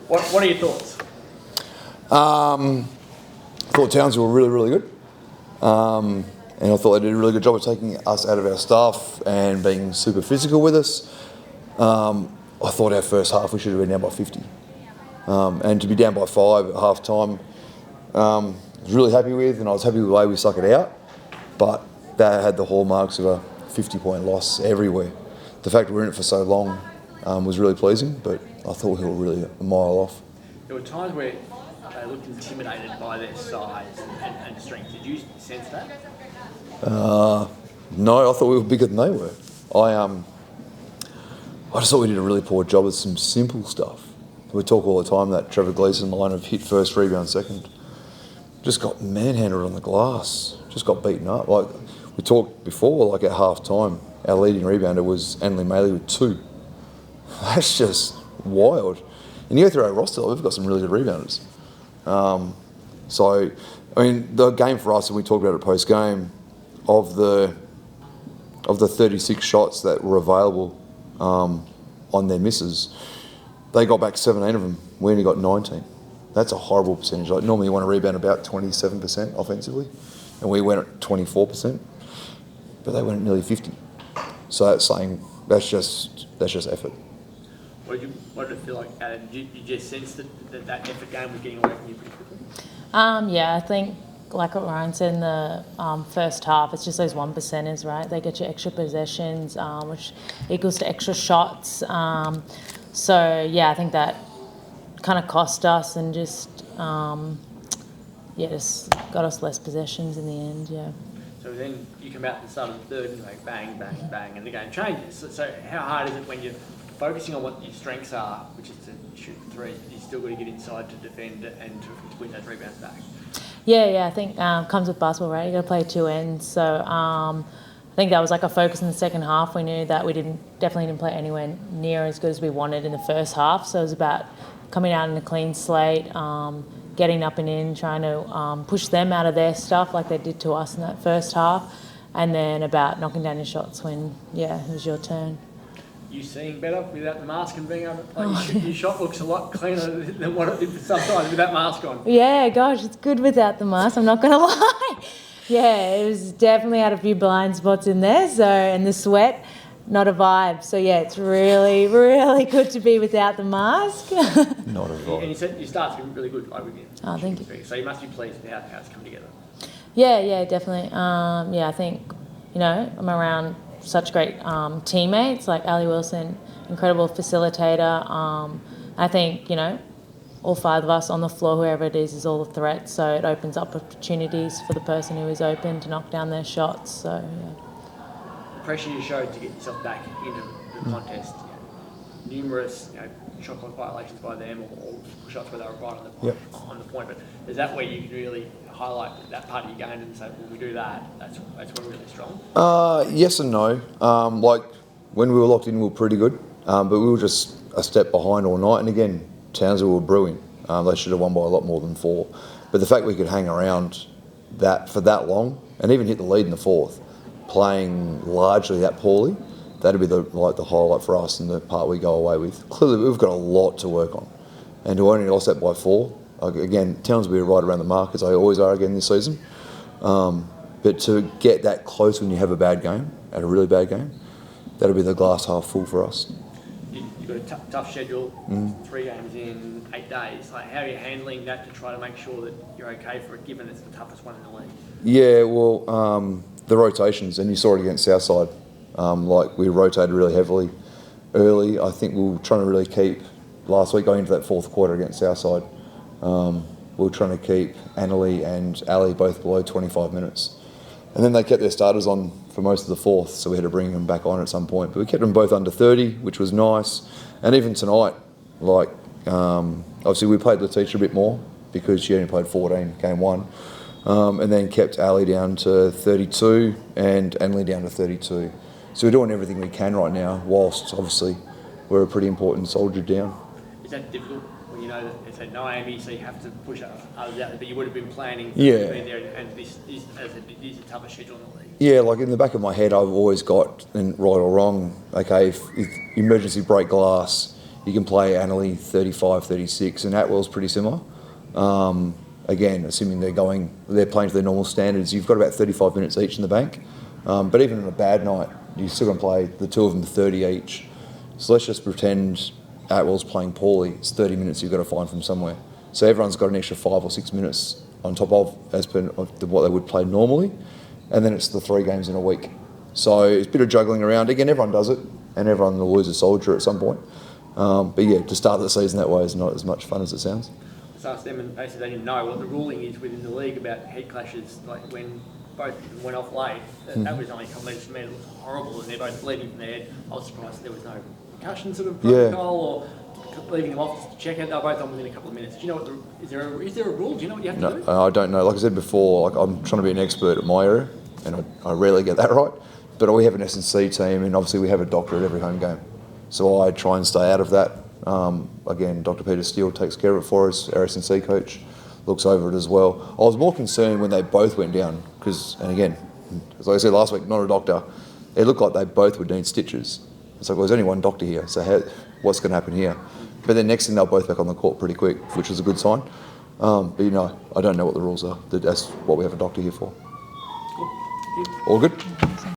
What are your thoughts? I thought Townsville were really, really good. And I thought they did a really good job of taking us out of our stuff and being super physical with us. I thought our first half we should have been down by 50. And to be down by 5 at half time, I was really happy with, and I was happy with the way we stuck it out. But that had the hallmarks of a 50-point loss everywhere. The fact we were in it for so long was really pleasing, but I thought we were really a mile off. There were times where they looked intimidated by their size and strength. Did you sense that? No, I thought we were bigger than they were. I just thought we did a really poor job of some simple stuff. We talk all the time that Trevor Gleeson line of hit first, rebound second. Just got manhandled on the glass. Just got beaten up. Like we talked before, like at half time, our leading rebounder was Miela with 2. That's just wild. And you go through our roster, we've got some really good rebounders. So, I mean, the game for us, and we talked about it post-game, of the 36 shots that were available on their misses, they got back 17 of them. We only got 19. That's a horrible percentage. Like normally you want to rebound about 27% offensively, and we went at 24%, but they went at nearly 50. So that's saying that's just effort. What did it feel like, Adam? Did you just sense that effort game was getting away from you pretty quickly? Yeah, I think, like what Ryan said in the first half, it's just those 1%ers, right? They get you extra possessions, which equals to extra shots. So, yeah, I think that kind of cost us and just just got us less possessions in the end, yeah. So then you come out at the start of the third and you're like bang, bang, bang, and the game changes. So how hard is it when you're focusing on what your strengths are, which is to shoot three, you still got to get inside to defend and to win those rebounds back? Yeah, I think comes with basketball, right? You got to play 2 ends. So I think that was like a focus in the second half. We knew that we definitely didn't play anywhere near as good as we wanted in the first half. So it was about coming out in a clean slate, getting up and in, trying to push them out of their stuff like they did to us in that first half, and then about knocking down your shots when, it was your turn. You seeing better without the mask and being able to play? Your shot looks a lot cleaner than what it did sometimes with that mask on. Yeah, gosh, it's good without the mask, I'm not going to lie. Yeah, it was definitely had a few blind spots in there, so, and the sweat, not a vibe. So, yeah, it's really, really good to be without the mask. Not a vibe. And you said your start's been really good over again. Oh, thank you. So you must be pleased with how it's come together. Yeah, definitely. I think, I'm around such great teammates like Ali Wilson, incredible facilitator. I think, all 5 of us on the floor, whoever it is all a threat. So it opens up opportunities for the person who is open to knock down their shots. So, yeah. The pressure you showed to get yourself back into the contest, numerous shot clock violations by them or shots where they were right on the point. But is that where you can really highlight that part of your game and say, when we do that, that's where we're really strong? Yes and no. Like when we were locked in, we were pretty good, but we were just a step behind all night. And again, Townsville were brewing. They should have won by a lot more than 4. But the fact we could hang around that for that long and even hit the lead in the 4th, playing largely that poorly, that'd be the highlight for us and the part we go away with. Clearly, we've got a lot to work on, and to only lost that by 4. Again, Townsville will be right around the mark as they always are again this season. But to get that close when you have a bad game, a really bad game, that'll be the glass half full for us. You've got a tough schedule, 3 games in 8 days. Like, how are you handling that to try to make sure that you're okay for it, given it's the toughest one in the league? Yeah, well, the rotations, and you saw it against Southside. We rotated really heavily early. I think we were trying to really keep, last week going into that 4th quarter against Southside, we were trying to keep Annalie and Ali both below 25 minutes. And then they kept their starters on for most of the 4th, so we had to bring them back on at some point. But we kept them both under 30, which was nice. And even tonight, obviously we played Letitia a bit more because she only played 14 game 1. And then kept Ali down to 32 and Annalie down to 32. So we're doing everything we can right now, whilst obviously we're a pretty important soldier down. Is that difficult when you know that it's at Miami, so you have to push others out, but you would have been planning Yeah. to be there, and this is, as it is a tougher schedule in the league? Yeah, like in the back of my head, I've always got, and right or wrong, okay, if emergency break glass, You can play Annerley 35, 36, and Atwell's pretty similar. Again, assuming they're playing to their normal standards, you've got about 35 minutes each in the bank. But even on a bad night, you're still going to play the two of them 30 each. So let's just pretend Atwell's playing poorly. It's 30 minutes you've got to find from somewhere. So everyone's got an extra 5 or 6 minutes on top of as per what they would play normally. And then it's the 3 games in a week. So it's a bit of juggling around. Again, everyone does it, and everyone will lose a soldier at some point. But yeah, to start the season that way is not as much fun as it sounds. So I asked them, and they said they didn't know what the ruling is within the league about head clashes, like when both went off late. That was only a couple of minutes for me. It looked horrible, and they're both bleeding from their head. I was surprised there was no concussion sort of protocol or leaving them off to check out. They were both on within a couple of minutes. Do you know what is there a rule? Do you know what you have to do? I don't know. Like I said before, I'm trying to be an expert at my area, and I rarely get that right. But we have an S&C team, and obviously we have a doctor at every home game. So I try and stay out of that. Again, Dr. Peter Steele takes care of it for us. Our S&C coach looks over it as well. I was more concerned when they both went down because, and again, as I said last week, not a doctor. It looked like they both would need stitches. It's like, well, there's only one doctor here, so what's going to happen here? But then next thing, they're both back on the court pretty quick, which is a good sign. But I don't know what the rules are. That's what we have a doctor here for. Cool. All good?